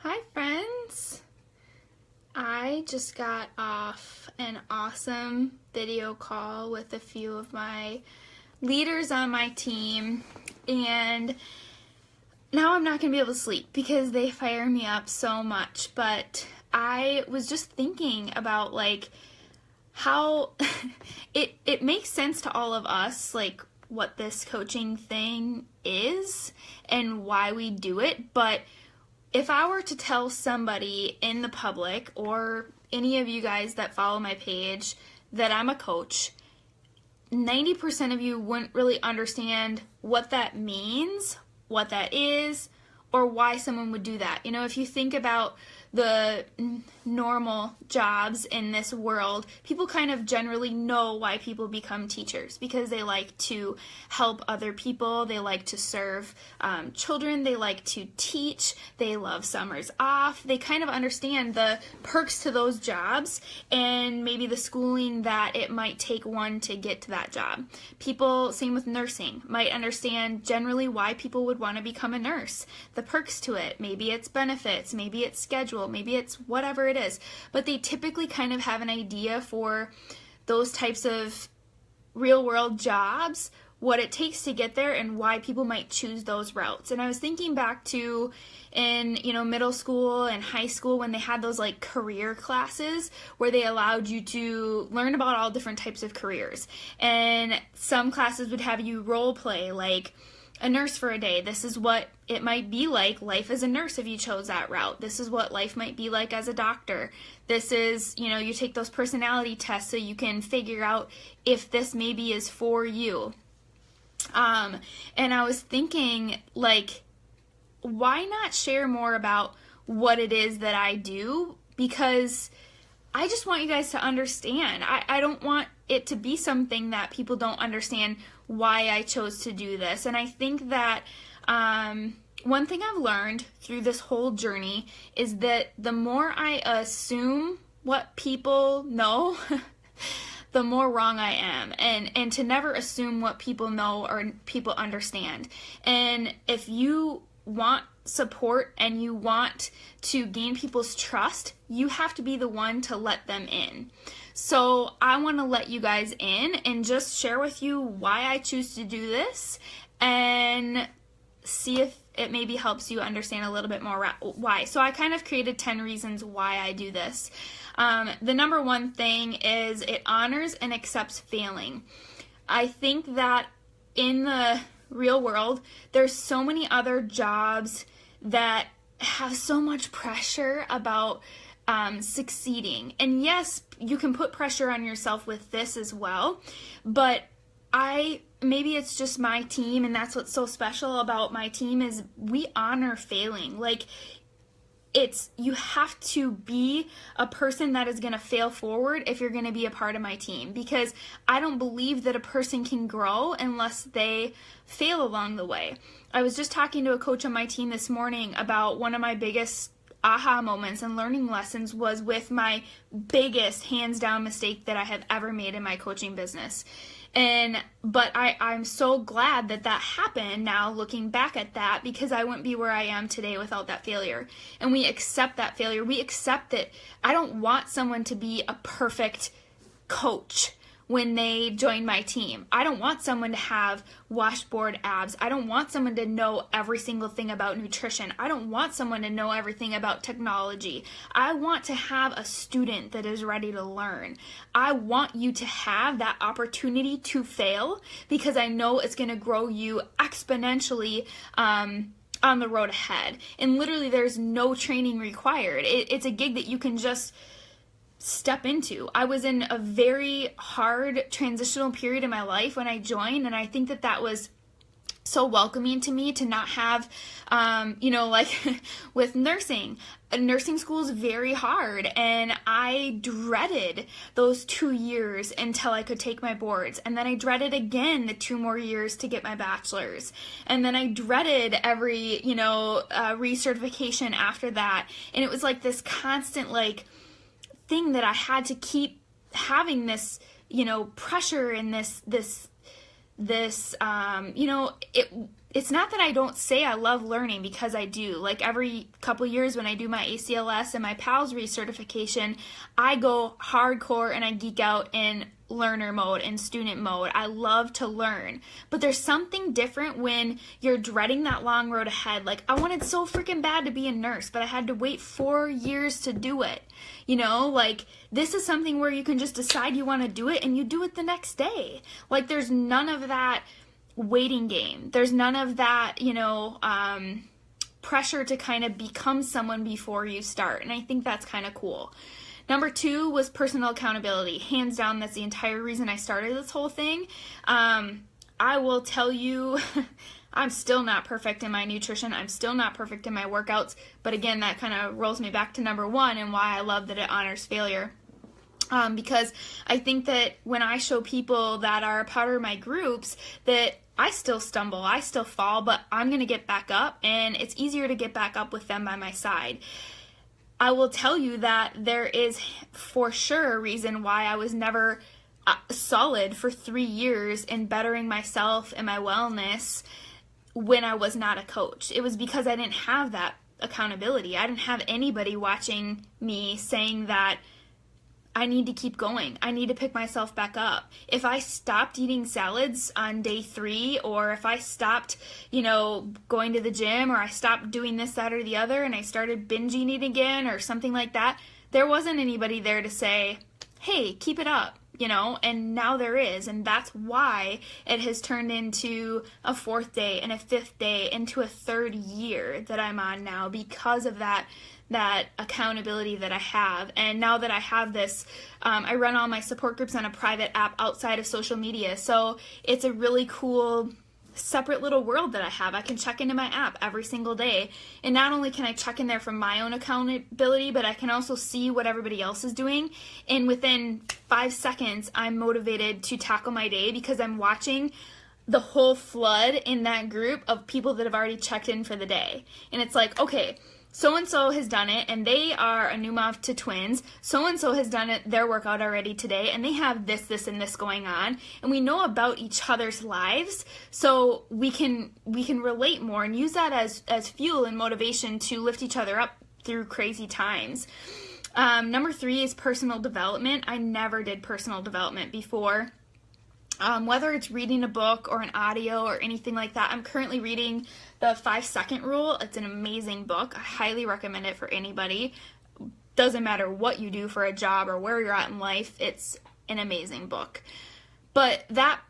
Hi friends! I just got off an awesome video call with a few of my leaders on my team, and now I'm not going to be able to sleep because they fire me up so much. But I was just thinking about how it makes sense to all of us, what this coaching thing is and why we do it. But if I were to tell somebody in the public, or any of you guys that follow my page, that I'm a coach, 90% of you wouldn't really understand what that means, what that is, or why someone would do that. If you think about the normal jobs in this world, people kind of generally know why people become teachers, because they like to help other people, they like to serve children, they like to teach, they love summers off, they kind of understand the perks to those jobs and maybe the schooling that it might take one to get to that job. People, same with nursing, might understand generally why people would want to become a nurse, the perks to it, maybe it's benefits, maybe it's schedule, maybe it's whatever it is, but they typically kind of have an idea for those types of real world jobs, what it takes to get there, and why people might choose those routes. And I was thinking back to in middle school and high school when they had those career classes where they allowed you to learn about all different types of careers, and some classes would have you role play a nurse for a day. This is what it might be like life as a nurse if you chose that route. This is what life might be like as a doctor. This is, you take those personality tests so you can figure out if this maybe is for you. And I was thinking, why not share more about what it is that I do? Because I just want you guys to understand. I don't want it to be something that people don't understand why I chose to do this. And I think that one thing I've learned through this whole journey is that the more I assume what people know, the more wrong I am. And to never assume what people know or people understand. And if you want support and you want to gain people's trust, you have to be the one to let them in. So I want to let you guys in and just share with you why I choose to do this and see if it maybe helps you understand a little bit more why. So I kind of created 10 reasons why I do this. The number one thing is it honors and accepts failing. I think that in the real world, there's so many other jobs that have so much pressure about succeeding. And yes, you can put pressure on yourself with this as well, but maybe it's just my team, and that's what's so special about my team is we honor failing. You have to be a person that is going to fail forward if you're going to be a part of my team, because I don't believe that a person can grow unless they fail along the way. I was just talking to a coach on my team this morning about one of my biggest aha moments and learning lessons was with my biggest hands down mistake that I have ever made in my coaching business. But I'm so glad that happened now looking back at that, because I wouldn't be where I am today without that failure. And we accept that failure. We accept that I don't want someone to be a perfect coach when they join my team. I don't want someone to have washboard abs. I don't want someone to know every single thing about nutrition. I don't want someone to know everything about technology. I want to have a student that is ready to learn. I want you to have that opportunity to fail, because I know it's going to grow you exponentially on the road ahead. And literally there's no training required. It's a gig that you can just step into. I was in a very hard transitional period in my life when I joined, and I think that was so welcoming to me to not have, with nursing. Nursing school is very hard, and I dreaded those 2 years until I could take my boards, and then I dreaded again the 2 more years to get my bachelor's, and then I dreaded every, recertification after that, and it was this constant, thing that I had to keep having this, pressure and this this, it's not that I don't say I love learning, because I do. Like every couple years when I do my ACLS and my PALS recertification, I go hardcore and I geek out in learner mode and student mode. I love to learn. But there's something different when you're dreading that long road ahead. Like, I wanted so freaking bad to be a nurse, but I had to wait 4 years to do it. Like, this is something where you can just decide you want to do it and you do it the next day. Like, there's none of that waiting game. There's none of that, pressure to kind of become someone before you start. And I think that's kind of cool. Number 2 was personal accountability. Hands down, that's the entire reason I started this whole thing. I will tell you, I'm still not perfect in my nutrition. I'm still not perfect in my workouts. But again, that kind of rolls me back to number 1 and why I love that it honors failure. Because I think that when I show people that are a part of my groups that I still stumble, I still fall, but I'm going to get back up, and it's easier to get back up with them by my side. I will tell you that there is for sure a reason why I was never solid for 3 years in bettering myself and my wellness when I was not a coach. It was because I didn't have that accountability. I didn't have anybody watching me saying that I need to keep going. I need to pick myself back up. If I stopped eating salads on day 3, or if I stopped, going to the gym, or I stopped doing this, that, or the other, and I started binge eating again or something like that, there wasn't anybody there to say, hey, keep it up, and now there is. And that's why it has turned into a 4th day and a 5th day, into a 3rd year that I'm on now, because of that accountability that I have. And now that I have this, I run all my support groups on a private app outside of social media. So it's a really cool separate little world that I have. I can check into my app every single day. And not only can I check in there for my own accountability, but I can also see what everybody else is doing. And within 5 seconds, I'm motivated to tackle my day, because I'm watching the whole flood in that group of people that have already checked in for the day. And it's like, okay, so-and-so has done it, and they are a new mom to twins. So-and-so has done it, their workout already today, and they have this, and this going on. And we know about each other's lives, so we can relate more and use that as fuel and motivation to lift each other up through crazy times. Number 3 is personal development. I never did personal development before. Whether it's reading a book or an audio or anything like that. I'm currently reading The 5-Second Rule. It's an amazing book. I highly recommend it for anybody. Doesn't matter what you do for a job or where you're at in life. It's an amazing book. But that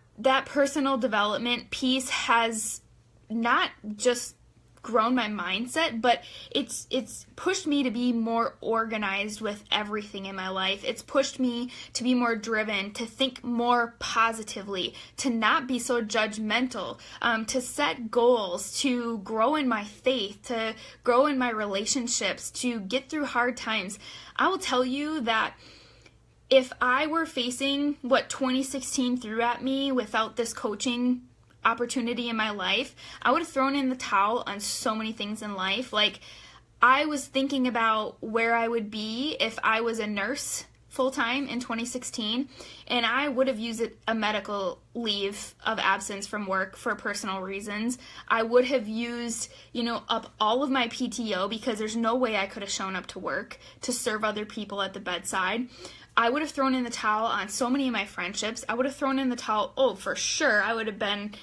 personal development piece has not just grown my mindset, but it's pushed me to be more organized with everything in my life. It's pushed me to be more driven, to think more positively, to not be so judgmental, to set goals, to grow in my faith, to grow in my relationships, to get through hard times. I will tell you that if I were facing what 2016 threw at me without this coaching opportunity in my life, I would have thrown in the towel on so many things in life. Like, I was thinking about where I would be if I was a nurse full-time in 2016, and I would have used a medical leave of absence from work for personal reasons. I would have used, up all of my PTO, because there's no way I could have shown up to work to serve other people at the bedside. I would have thrown in the towel on so many of my friendships. I would have thrown in the towel, for sure, I would have been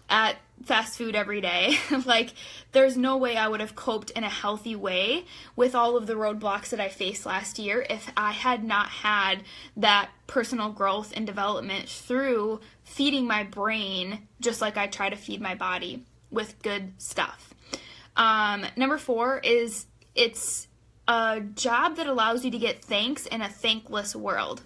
at fast food every day. Like, there's no way I would have coped in a healthy way with all of the roadblocks that I faced last year if I had not had that personal growth and development through feeding my brain just like I try to feed my body with good stuff. Number 4 is it's a job that allows you to get thanks in a thankless world.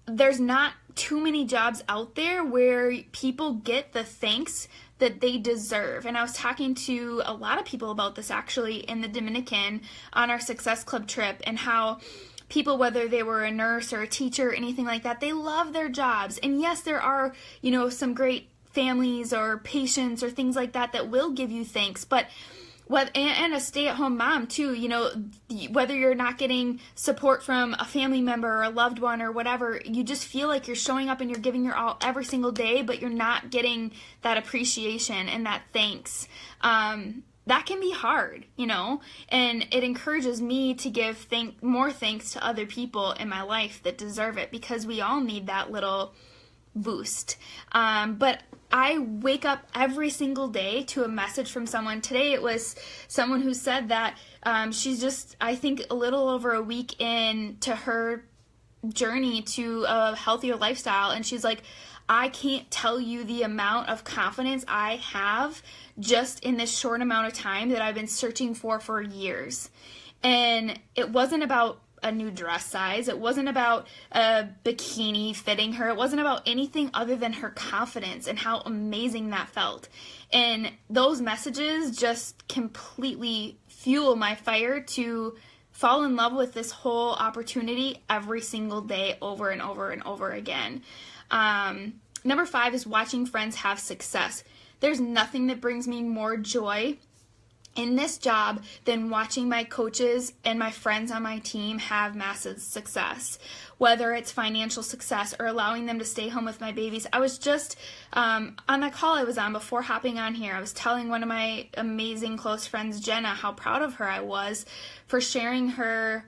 There's not too many jobs out there where people get the thanks that they deserve. And I was talking to a lot of people about this actually in the Dominican on our Success Club trip, and how people, whether they were a nurse or a teacher or anything like that, they love their jobs. And yes, there are, some great families or patients or things like that that will give you thanks, but and a stay-at-home mom too, you know, whether you're not getting support from a family member or a loved one or whatever, you just feel like you're showing up and you're giving your all every single day, but you're not getting that appreciation and that thanks. That can be hard, you know, and it encourages me to give more thanks to other people in my life that deserve it, because we all need that little boost. But I wake up every single day to a message from someone. Today it was someone who said that she's just, I think, a little over a week in to her journey to a healthier lifestyle, and she's like, I can't tell you the amount of confidence I have just in this short amount of time that I've been searching for years. And it wasn't about a new dress size. It wasn't about a bikini fitting her. It wasn't about anything other than her confidence and how amazing that felt. And those messages just completely fuel my fire to fall in love with this whole opportunity every single day, over and over and over again. Number 5 is watching friends have success. There's nothing that brings me more joy in this job than watching my coaches and my friends on my team have massive success, whether it's financial success or allowing them to stay home with my babies. I was just on that call I was on before hopping on here, I was telling one of my amazing close friends, Jenna, how proud of her I was for sharing her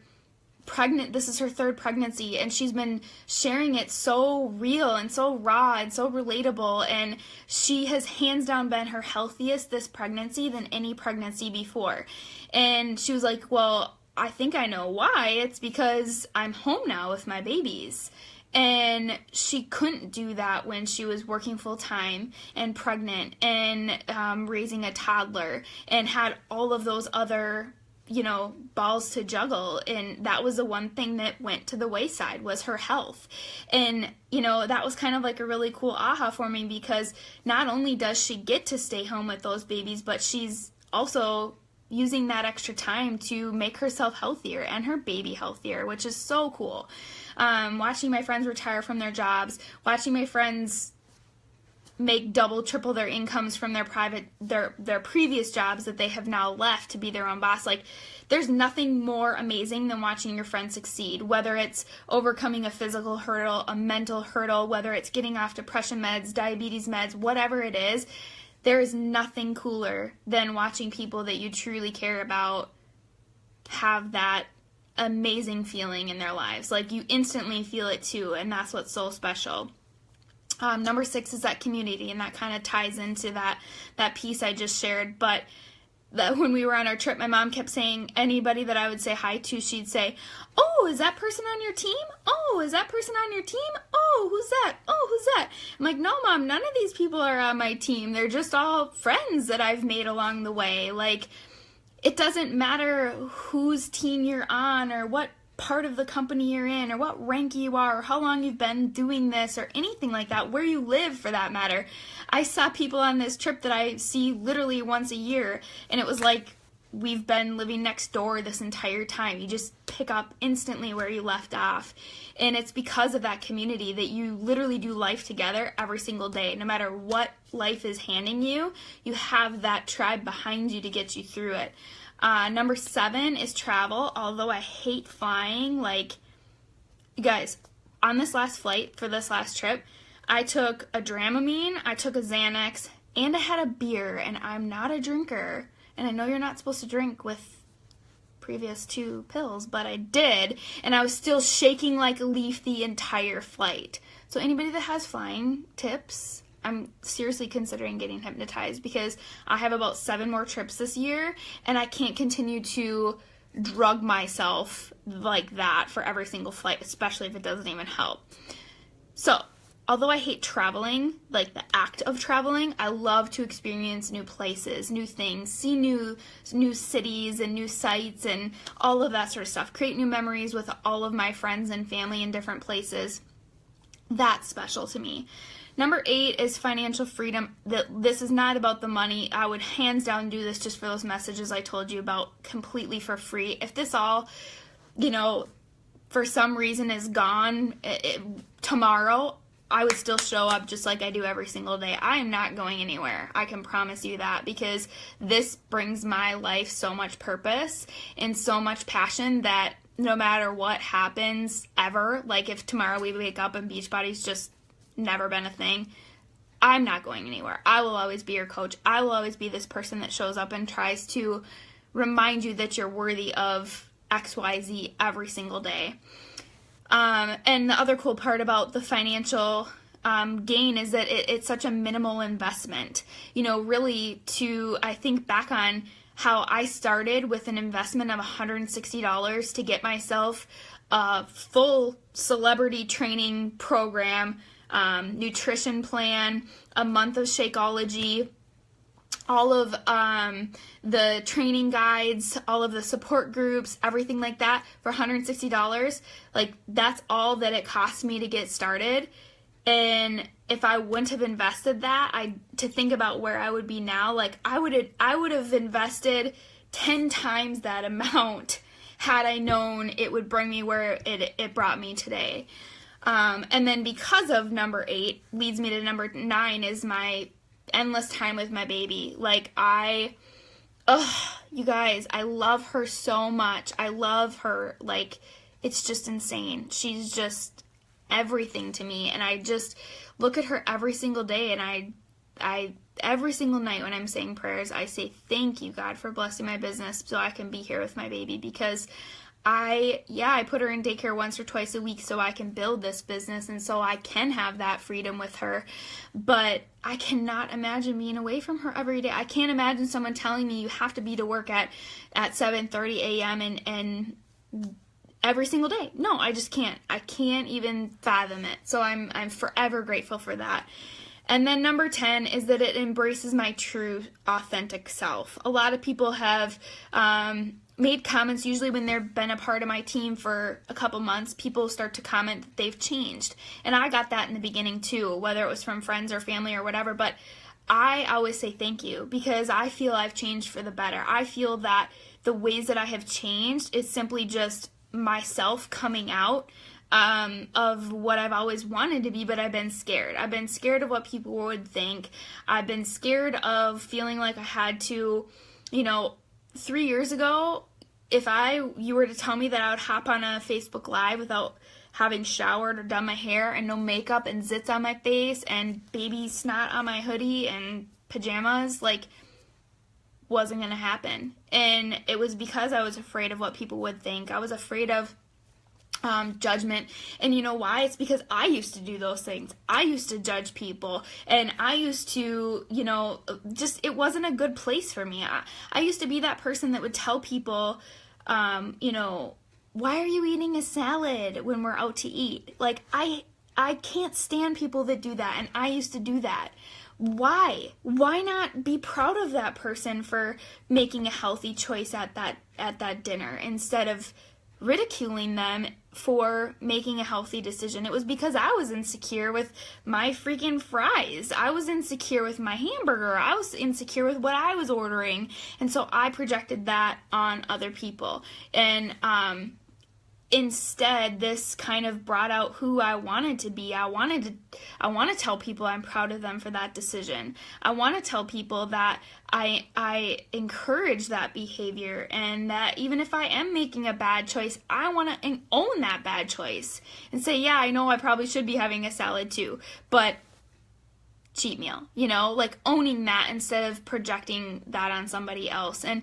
this is her 3rd pregnancy, and she's been sharing it so real and so raw and so relatable, and she has hands down been her healthiest this pregnancy than any pregnancy before. And she was like, well, I think I know why. It's because I'm home now with my babies. And she couldn't do that when she was working full-time and pregnant and raising a toddler and had all of those other, you know, balls to juggle. And that was the one thing that went to the wayside, was her health. And, you know, that was kind of like a really cool aha for me, because not only does she get to stay home with those babies, but she's also using that extra time to make herself healthier and her baby healthier, which is so cool. Watching my friends retire from their jobs, watching my friends make double, triple their incomes from their previous jobs that they have now left to be their own boss. Like, there's nothing more amazing than watching your friends succeed, whether it's overcoming a physical hurdle, a mental hurdle, whether it's getting off depression meds, diabetes meds, whatever it is. There is nothing cooler than watching people that you truly care about have that amazing feeling in their lives. Like, you instantly feel it too, and that's what's so special. Number 6 is that community, and that kind of ties into that piece I just shared. But when we were on our trip, my mom kept saying anybody that I would say hi to, she'd say, oh, is that person on your team? Oh, is that person on your team? Oh, who's that? Oh, who's that? I'm like, no, Mom, none of these people are on my team. They're just all friends that I've made along the way. Like, it doesn't matter whose team you're on or what part of the company you're in or what rank you are or how long you've been doing this or anything like that, where you live for that matter. I saw people on this trip that I see literally once a year, and it was like we've been living next door this entire time. You just pick up instantly where you left off, and it's because of that community that you literally do life together every single day. No matter what life is handing you, you have that tribe behind you to get you through it. Number 7 is travel. Although I hate flying, like, you guys, on this last flight for this last trip, I took a Dramamine, I took a Xanax, and I had a beer, and I'm not a drinker. And I know you're not supposed to drink with previous 2 pills, but I did, and I was still shaking like a leaf the entire flight. So anybody that has flying tips, I'm seriously considering getting hypnotized, because I have about 7 more trips this year, and I can't continue to drug myself like that for every single flight, especially if it doesn't even help. So, although I hate traveling, like the act of traveling, I love to experience new places, new things, see new cities and new sights and all of that sort of stuff, create new memories with all of my friends and family in different places. That's special to me. Number 8 is financial freedom. This is not about the money. I would hands down do this just for those messages I told you about, completely for free. If this all, you know, for some reason is gone tomorrow, I would still show up just like I do every single day. I am not going anywhere. I can promise you that, because this brings my life so much purpose and so much passion that no matter what happens ever, like if tomorrow we wake up and Beachbody's just never been a thing, I'm not going anywhere. I will always be your coach. I will always be this person that shows up and tries to remind you that you're worthy of XYZ every single day. And the other cool part about the financial gain is that it's such a minimal investment. You know, really, I think back on how I started with an investment of $160 to get myself a full celebrity training program, nutrition plan, a month of Shakeology, all of the training guides, all of the support groups, everything like that for $160. Like, that's all that it cost me to get started. And if I wouldn't have invested that, to think about where I would be now, like I would have invested 10 times that amount had I known it would bring me where it brought me today. And then because of number 8 leads me to number 9 is my endless time with my baby. Like you guys, I love her so much. I love her. Like, it's just insane. She's just everything to me. And I just look at her every single day, and I every single night when I'm saying prayers, I say, thank you, God, for blessing my business so I can be here with my baby, because I put her in daycare once or twice a week so I can build this business and so I can have that freedom with her. But I cannot imagine being away from her every day. I can't imagine someone telling me you have to be to work at 7:30 a.m. and every single day. No, I just can't. I can't even fathom it. So I'm forever grateful for that. And then number 10 is that it embraces my true, authentic self. A lot of people have made comments, usually when they've been a part of my team for a couple months, people start to comment that they've changed. And I got that in the beginning too, whether it was from friends or family or whatever. But I always say thank you, because I feel I've changed for the better. I feel that the ways that I have changed is simply just myself coming out of what I've always wanted to be, but I've been scared. I've been scared of what people would think. I've been scared of feeling like I had to, 3 years ago, if you were to tell me that I would hop on a Facebook Live without having showered or done my hair and no makeup and zits on my face and baby snot on my hoodie and pajamas, like, wasn't going to happen. And it was because I was afraid of what people would think. I was afraid of judgment. And you know why? It's because I used to do those things. I used to judge people, and I used to, it wasn't a good place for me. I used to be that person that would tell people, why are you eating a salad when we're out to eat? Like, I can't stand people that do that, and I used to do that. Why? Why not be proud of that person for making a healthy choice at that dinner instead of ridiculing them for making a healthy decision? It was because I was insecure with my freaking fries. I was insecure with my hamburger. I was insecure with what I was ordering. And so I projected that on other people. And instead, this kind of brought out who I wanted to be. I want to tell people I'm proud of them for that decision. I want to tell people that I encourage that behavior, and that even if I am making a bad choice, I want to own that bad choice and say, yeah, I know I probably should be having a salad too, but cheat meal, like owning that instead of projecting that on somebody else. And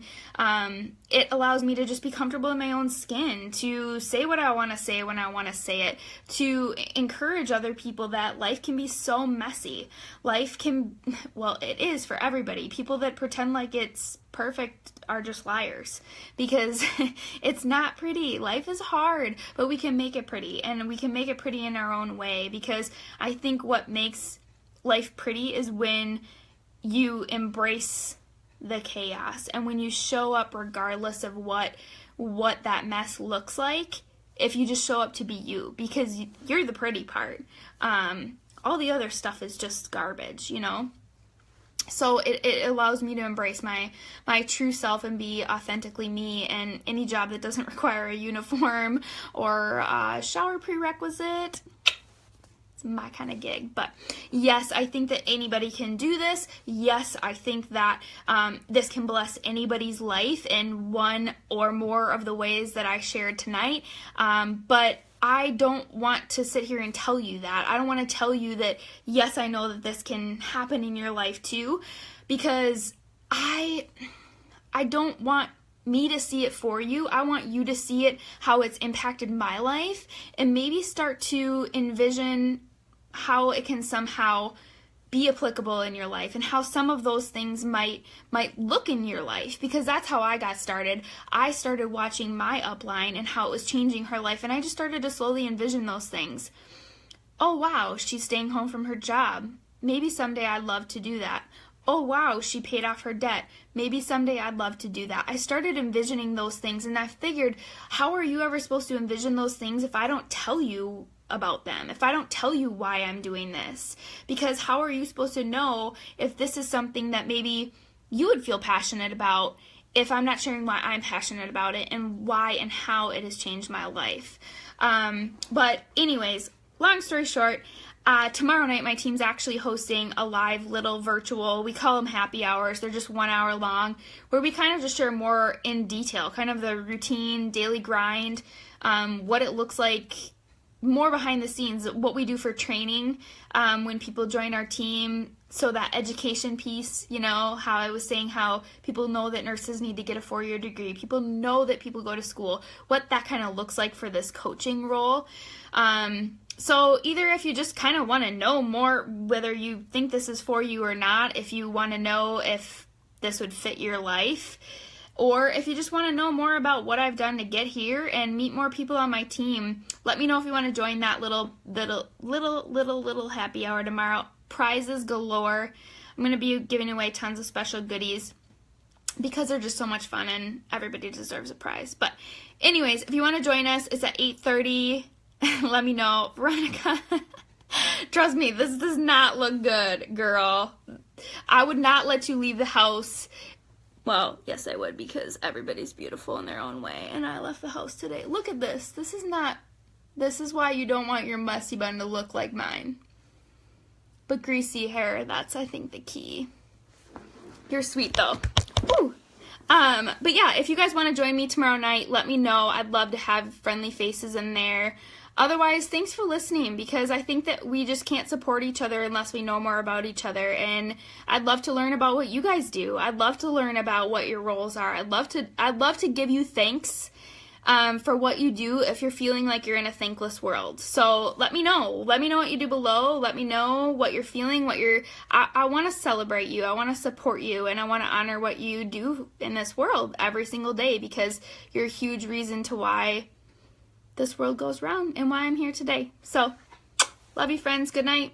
it allows me to just be comfortable in my own skin, to say what I want to say when I want to say it, to encourage other people that life can be so messy. Life can, well, it is for everybody. People that pretend like it's perfect are just liars, because it's not pretty. Life is hard, but we can make it pretty, and we can make it pretty in our own way, because I think what makes life pretty is when you embrace the chaos, and when you show up regardless of what that mess looks like. If you just show up to be you, because you're the pretty part. All the other stuff is just garbage, So it allows me to embrace my true self and be authentically me, and any job that doesn't require a uniform or a shower prerequisite, It's my kind of gig. But yes, I think that anybody can do this. Yes, I think that this can bless anybody's life in one or more of the ways that I shared tonight. But I don't want to sit here and tell you that. I don't want to tell you that, yes, I know that this can happen in your life too, because I don't want me to see it for you. I want you to see it, how it's impacted my life, and maybe start to envision how it can somehow be applicable in your life and how some of those things might look in your life, because that's how I got started. I started watching my upline and how it was changing her life, and I just started to slowly envision those things. Oh wow, she's staying home from her job. Maybe someday I'd love to do that. Oh wow, she paid off her debt. Maybe someday I'd love to do that. I started envisioning those things, and I figured, how are you ever supposed to envision those things if I don't tell you about them, if I don't tell you why I'm doing this? Because how are you supposed to know if this is something that maybe you would feel passionate about if I'm not sharing why I'm passionate about it and why and how it has changed my life? But anyways, long story short, tomorrow night my team's actually hosting a live little virtual, we call them happy hours, they're just 1 hour long, where we kind of just share more in detail, kind of the routine, daily grind, what it looks like, more behind the scenes, what we do for training when people join our team. So that education piece, you know, how I was saying how people know that nurses need to get a 4-year degree. People know that people go to school, what that kind of looks like for this coaching role. So either if you just kind of want to know more, whether you think this is for you or not, if you want to know if this would fit your life, or if you just want to know more about what I've done to get here and meet more people on my team, let me know if you want to join that little happy hour tomorrow. Prizes galore. I'm going to be giving away tons of special goodies because they're just so much fun and everybody deserves a prize. But anyways, if you want to join us, it's at 8:30. Let me know. Veronica, trust me, this does not look good, girl. I would not let you leave the house. Well, yes, I would, because everybody's beautiful in their own way, and I left the house today. Look at this. This is why you don't want your messy bun to look like mine. But greasy hair, that's, I think, the key. You're sweet, though. Woo! But yeah, if you guys want to join me tomorrow night, let me know. I'd love to have friendly faces in there. Otherwise, thanks for listening, because I think that we just can't support each other unless we know more about each other, and I'd love to learn about what you guys do. I'd love to learn about what your roles are. I'd love to give you thanks for what you do if you're feeling like you're in a thankless world. So let me know. Let me know what you do below. Let me know what you're feeling, I want to celebrate you. I want to support you, and I want to honor what you do in this world every single day, because you're a huge reason to why this world goes round and why I'm here today. So, love you, friends. Good night.